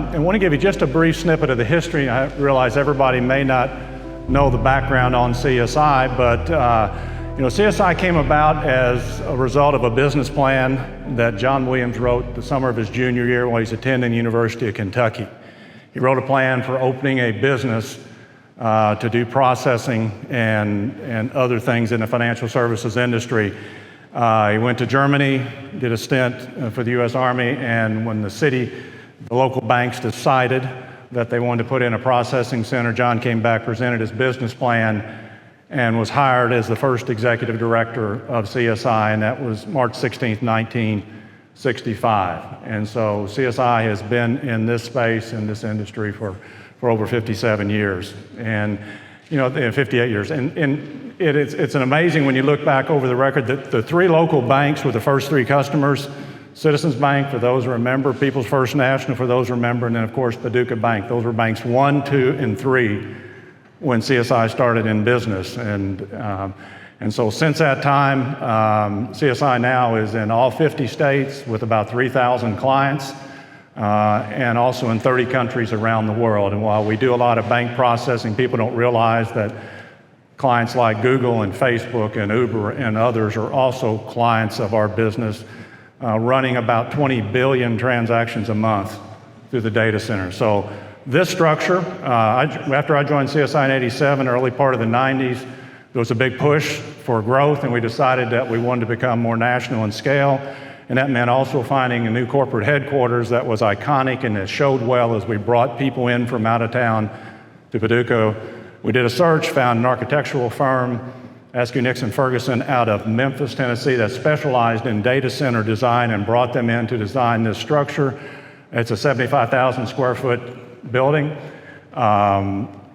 I want to give you just a brief snippet of the history. I realize everybody may not know the background on CSI, but CSI came about as a result of a business plan that John Williams wrote the summer of his junior year while he's attending the University of Kentucky. He wrote a plan for opening a business to do processing and other things in the financial services industry. He went to Germany, did a stint for the U.S. Army, and when the local banks decided that they wanted to put in a processing center, John came back, presented his business plan, and was hired as the first executive director of CSI, and that was March 16th, 1965. And so CSI has been in this space, in this industry for over 57 years, and 58 years. And it's an amazing when you look back over the record that the three local banks were the first three customers. Citizens Bank, for those who remember, People's First National, for those who remember, and then of course Paducah Bank. Those were banks 1, 2, and 3 when CSI started in business. And so since that time, CSI now is in all 50 states with about 3,000 clients, and also in 30 countries around the world. And while we do a lot of bank processing, people don't realize that clients like Google and Facebook and Uber and others are also clients of our business, running about 20 billion transactions a month through the data center. So this structure, after I joined CSI in '87, early part of the '90s, there was a big push for growth, and we decided that we wanted to become more national in scale. And that meant also finding a new corporate headquarters that was iconic and that showed well as we brought people in from out of town to Paducah. We did a search, found an architectural firm, Askew Nixon Ferguson, out of Memphis, Tennessee, that specialized in data center design, and brought them in to design this structure. It's a 75,000 square foot building,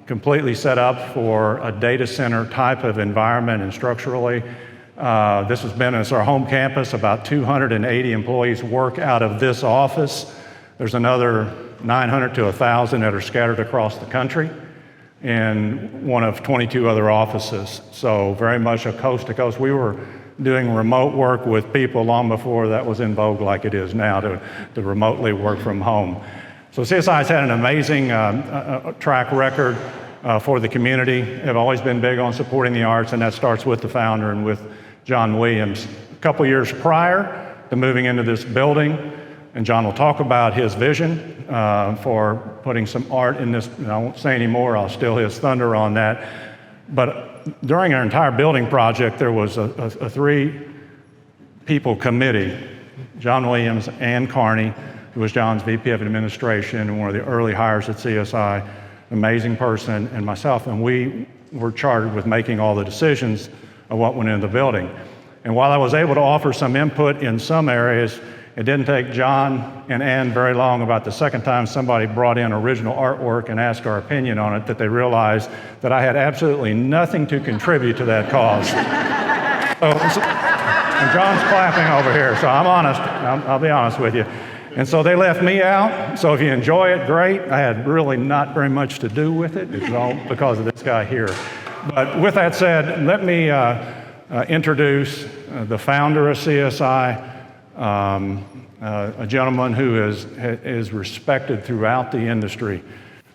completely set up for a data center type of environment and structurally. It's our home campus. About 280 employees work out of this office. There's another 900 to 1,000 that are scattered across the country in one of 22 other offices. So very much a coast to coast. We were doing remote work with people long before that was in vogue like it is now to remotely work from home. So CSI has had an amazing track record for the community. Have always been big on supporting the arts, and that starts with the founder and with John Williams. A couple years prior to moving into this building, and John will talk about his vision for putting some art in this. I won't say any more, I'll steal his thunder on that. But during our entire building project, there was a 3-people committee, John Williams, Ann Carney, who was John's VP of Administration and one of the early hires at CSI, amazing person, and myself, and we were chartered with making all the decisions of what went into the building. And while I was able to offer some input in some areas, it didn't take John and Ann very long, about the second time somebody brought in original artwork and asked our opinion on it, that they realized that I had absolutely nothing to contribute to that cause. And John's clapping over here, so I'm honest, I'll be honest with you. And so they left me out. So if you enjoy it, great. I had really not very much to do with it. It's all because of this guy here. But with that said, let me introduce the founder of CSI, a gentleman who is respected throughout the industry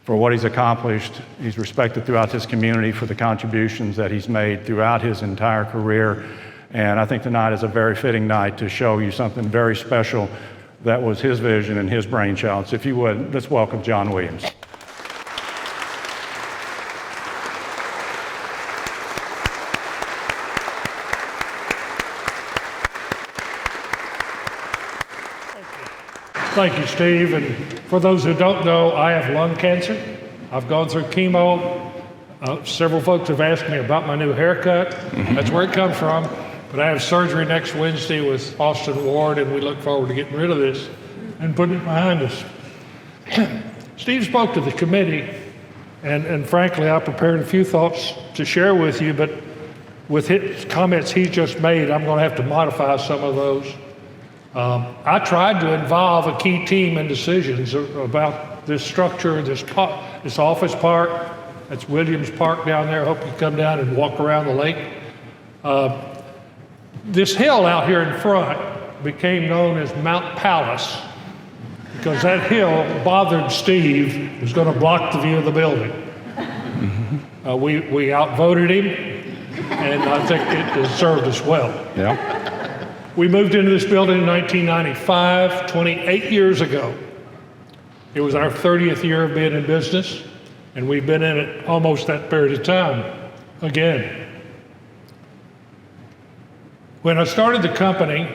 for what he's accomplished. He's respected throughout this community for the contributions that he's made throughout his entire career. And I think tonight is a very fitting night to show you something very special that was his vision and his brainchild. So if you would, let's welcome John Williams. Thank you, Steve. And for those who don't know, I have lung cancer. I've gone through chemo. Several folks have asked me about my new haircut. That's where it comes from. But I have surgery next Wednesday with Austin Ward, and we look forward to getting rid of this and putting it behind us. Steve spoke to the committee, and frankly, I prepared a few thoughts to share with you, but with his comments he just made, I'm going to have to modify some of those. I tried to involve a key team in decisions about this structure, this office park. That's Williams Park down there. I hope you come down and walk around the lake. This hill out here in front became known as Mount Palace because that hill bothered Steve. It was going to block the view of the building. We outvoted him, and I think it served us well. Yeah. We moved into this building in 1995, 28 years ago. It was our 30th year of being in business, and we've been in it almost that period of time again. When I started the company,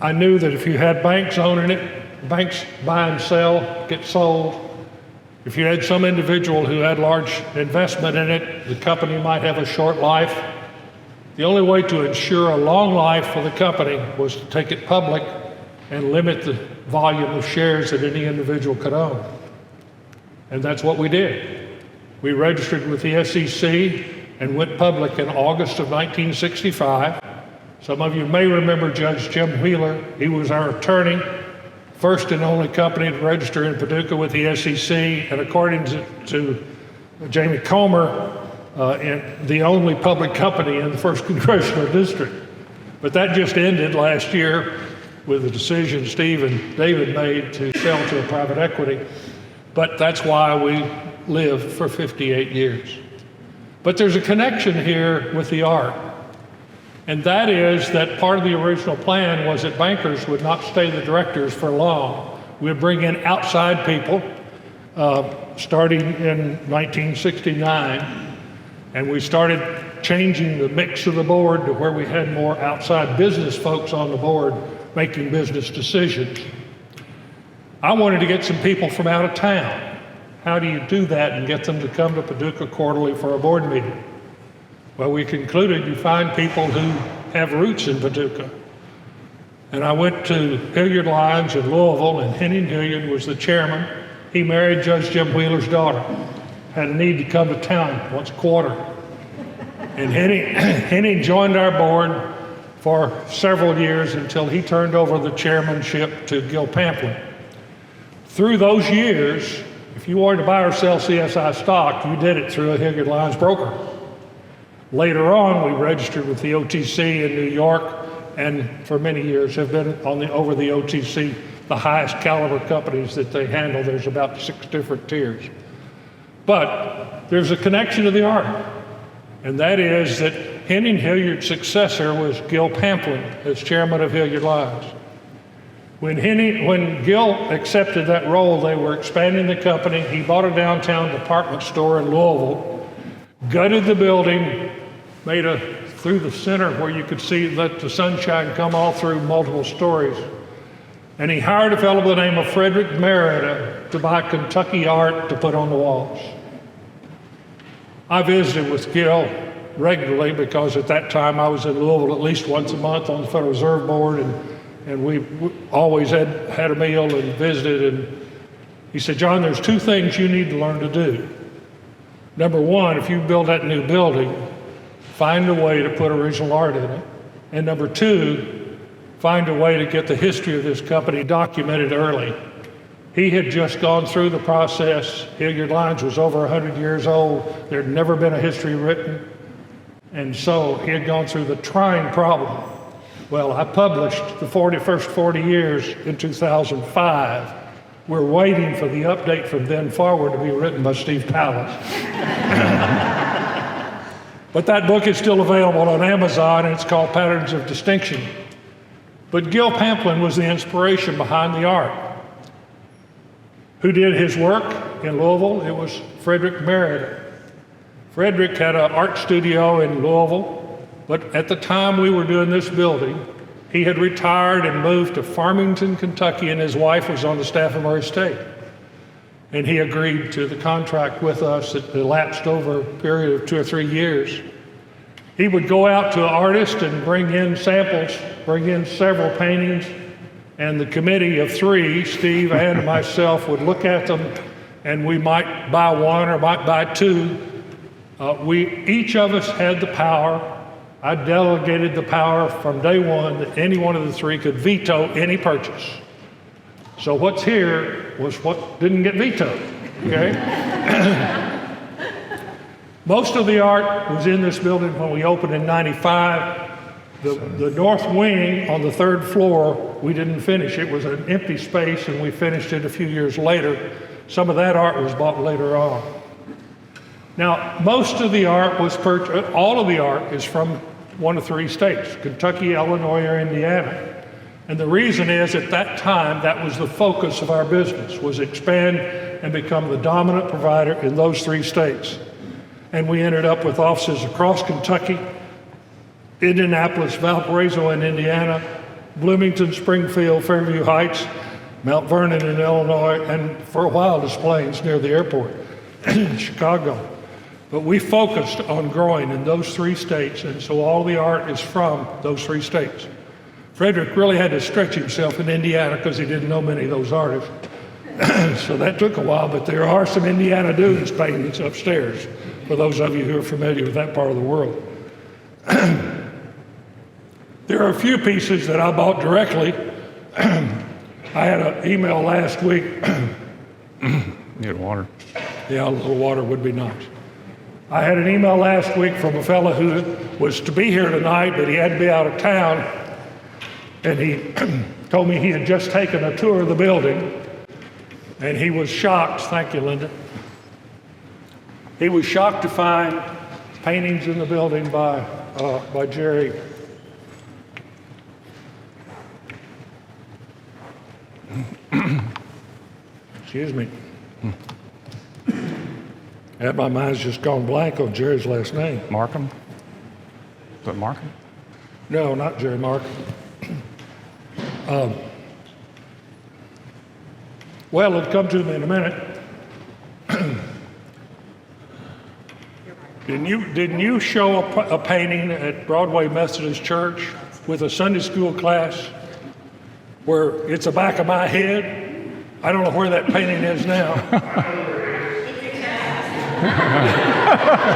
I knew that if you had banks owning it, banks buy and sell, get sold. If you had some individual who had large investment in it, the company might have a short life. The only way to ensure a long life for the company was to take it public and limit the volume of shares that any individual could own. And that's what we did. We registered with the SEC and went public in August of 1965. Some of you may remember Judge Jim Wheeler. He was our attorney, first and only company to register in Paducah with the SEC, and according to Jamie Comer, the only public company in the 1st Congressional District. But that just ended last year with the decision Steve and David made to sell to a private equity. But that's why we lived for 58 years. But there's a connection here with the art. And that is that part of the original plan was that bankers would not stay the directors for long. We'd bring in outside people, starting in 1969, and we started changing the mix of the board to where we had more outside business folks on the board making business decisions. I wanted to get some people from out of town. How do you do that and get them to come to Paducah quarterly for a board meeting? Well, we concluded you find people who have roots in Paducah. And I went to Hilliard Lyons in Louisville, and Henning Hilliard was the chairman. He married Judge Jim Wheeler's daughter. Had a need to come to town once a quarter. And Henning joined our board for several years until he turned over the chairmanship to Gil Pamplin. Through those years, if you wanted to buy or sell CSI stock, you did it through a Hilliard Lyons broker. Later on, we registered with the OTC in New York, and for many years have been over the OTC, the highest caliber companies that they handle. There's about 6 different tiers. But there's a connection to the art, and that is that Henning Hilliard's successor was Gil Pamplin as chairman of Hilliard Lyons. When Gil accepted that role, they were expanding the company. He bought a downtown department store in Louisville, gutted the building, made through the center where you could let the sunshine come all through multiple stories. And he hired a fellow by the name of Frederick Merida to buy Kentucky art to put on the walls. I visited with Gil regularly because at that time I was in Louisville at least once a month on the Federal Reserve Board, and we always had a meal and visited. And he said, John, there's 2 things you need to learn to do. Number 1, if you build that new building, find a way to put original art in it. And number 2, find a way to get the history of this company documented early. He had just gone through the process. Hilliard Lyons was over 100 years old. There had never been a history written. And so he had gone through the trying problem. Well, I published the first 40 years in 2005. We're waiting for the update from then forward to be written by Steve Pallas. But that book is still available on Amazon, and it's called Patterns of Distinction. But Gil Pamplin was the inspiration behind the art. Who did his work in Louisville? It was Frederick Merida. Frederick had an art studio in Louisville, but at the time we were doing this building, he had retired and moved to Farmington, Kentucky, and his wife was on the staff of Murray State. And he agreed to the contract with us that elapsed over a period of 2 or 3 years. He would go out to an artist and bring in samples, bring in several paintings, and the committee of 3, Steve and myself, would look at them, and we might buy 1 or might buy 2. Each of us had the power. I delegated the power from day 1 that any one of the 3 could veto any purchase. So what's here was what didn't get vetoed, okay? Most of the art was in this building when we opened in '95, The north wing on the third floor, we didn't finish. It was an empty space, and we finished it a few years later. Some of that art was bought later on. Now, most of the art was purchased, all of the art is from one of three states, Kentucky, Illinois, or Indiana. And the reason is, at that time, that was the focus of our business, was expand and become the dominant provider in those three states. And we ended up with offices across Kentucky, Indianapolis, Valparaiso in Indiana, Bloomington, Springfield, Fairview Heights, Mount Vernon in Illinois, and for a while, Des Plaines near the airport in Chicago. But we focused on growing in those three states, and so all the art is from those three states. Frederick really had to stretch himself in Indiana because he didn't know many of those artists. So that took a while, but there are some Indiana Dunes paintings upstairs, for those of you who are familiar with that part of the world. There are a few pieces that I bought directly. I had an email last week. Need water. Yeah, a little water would be nice. I had an email last week from a fellow who was to be here tonight, but he had to be out of town. And he told me he had just taken a tour of the building, and he was shocked. Thank you, Linda. He was shocked to find paintings in the building by Jerry. Excuse me. My mind's just gone blank on Jerry's last name. Markham? Is it Markham? No, not Jerry Markham. Well, it'll come to me in a minute. Didn't you show a painting at Broadway Methodist Church with a Sunday school class where it's the back of my head? I don't know where that painting is now.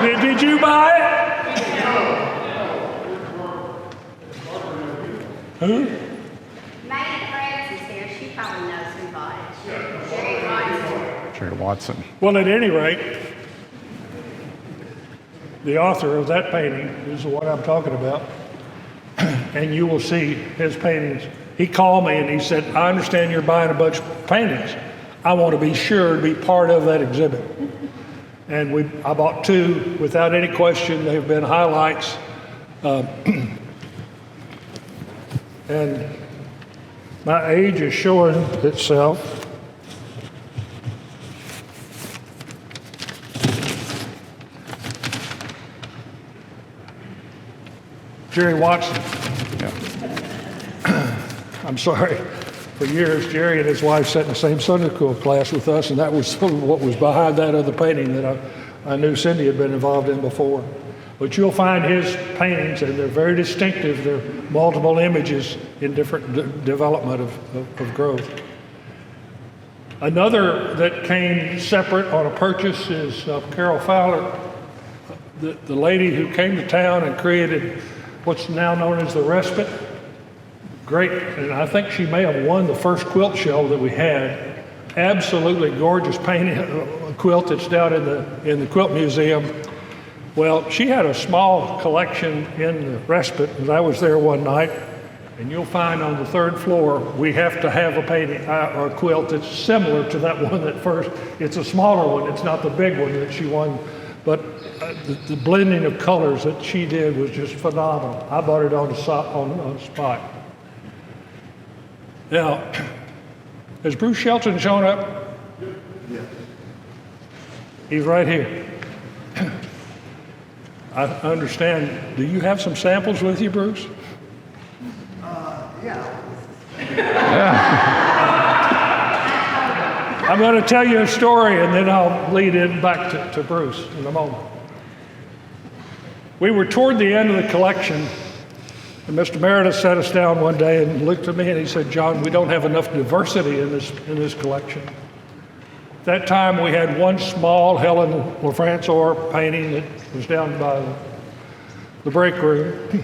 Did you buy it? Who? She probably knows who bought it. Jerry Watson. Jerry Watson. Well, at any rate, the author of that painting is the one I'm talking about, and you will see his paintings. He called me and he said, I understand you're buying a bunch of paintings. I want to be sure to be part of that exhibit. And I bought two without any question. They've been highlights. And my age is showing itself. Jerry Watson. Yeah. I'm sorry. For years, Jerry and his wife sat in the same Sunday school class with us, and that was what was behind that other painting that I knew Cindy had been involved in before. But you'll find his paintings, and they're very distinctive. They're multiple images in different development of growth. Another that came separate on a purchase is Carol Fowler, the lady who came to town and created what's now known as the Respite. Great, and I think she may have won the first quilt show that we had. Absolutely gorgeous painting, a quilt that's down in the Quilt Museum. Well, she had a small collection in the Respite, and I was there one night, and you'll find on the third floor, we have to have a painting or a quilt that's similar to that one that first. It's a smaller one, it's not the big one that she won, but the blending of colors that she did was just phenomenal. I bought it on the spot. Now, has Bruce Shelton shown up? Yes. He's right here. I understand. Do you have some samples with you, Bruce? Yeah. I'm going to tell you a story, and then I'll lead in back to Bruce in a moment. We were toward the end of the collection, and Mr. Meredith sat us down one day and looked at me and he said, John, we don't have enough diversity in this collection. At that time, we had one small Helen Lafrancoeur painting that was down by the break room.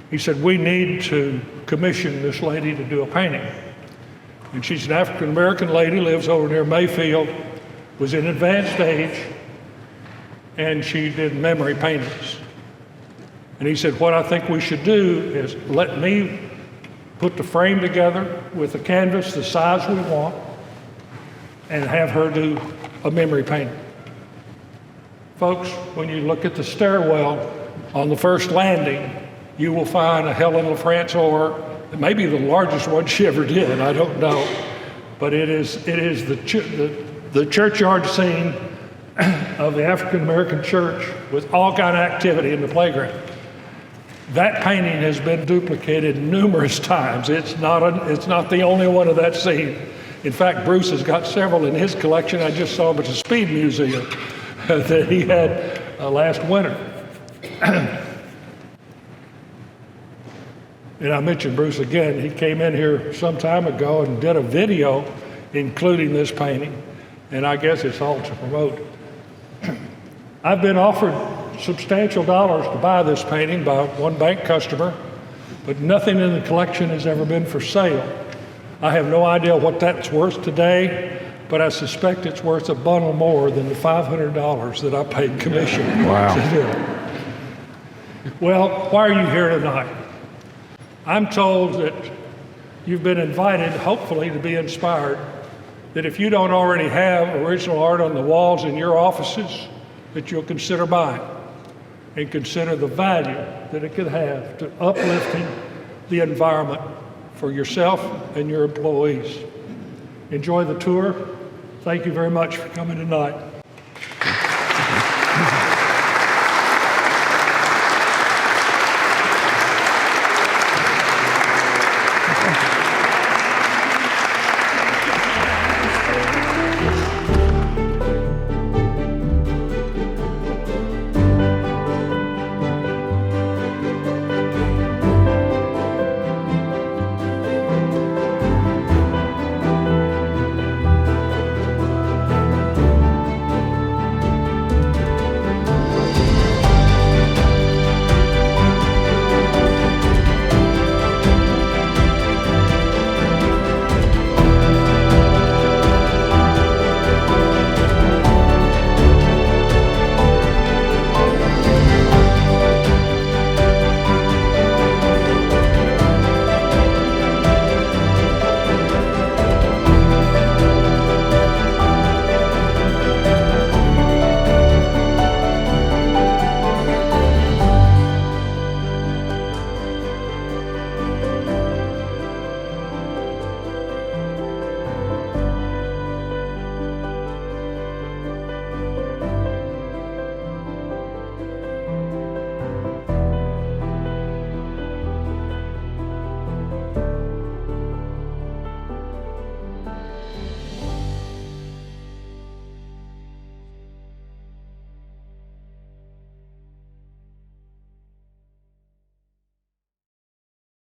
He said, we need to commission this lady to do a painting. And she's an African-American lady, lives over near Mayfield, was in advanced age, and she did memory paintings. And he said, what I think we should do is let me put the frame together with the canvas the size we want and have her do a memory painting. Folks, when you look at the stairwell on the first landing, you will find a Helen LaFrance ore. It may be the largest one she ever did, I don't know. But it is the churchyard scene of the African American church with all kind of activity in the playground. That painting has been duplicated numerous times. It's not the only one of that scene. In fact, Bruce has got several in his collection. I just saw them at the Speed Museum that he had last winter. And I mentioned Bruce again. He came in here some time ago and did a video including this painting, and I guess it's all to promote. I've been offered substantial dollars to buy this painting by one bank customer, but nothing in the collection has ever been for sale. I have no idea what that's worth today, but I suspect it's worth a bundle more than the $500 that I paid commission to do it. Well, why are you here tonight? I'm told that you've been invited, hopefully, to be inspired, that if you don't already have original art on the walls in your offices, that you'll consider buying and consider the value that it could have to uplifting the environment for yourself and your employees. Enjoy the tour. Thank you very much for coming tonight.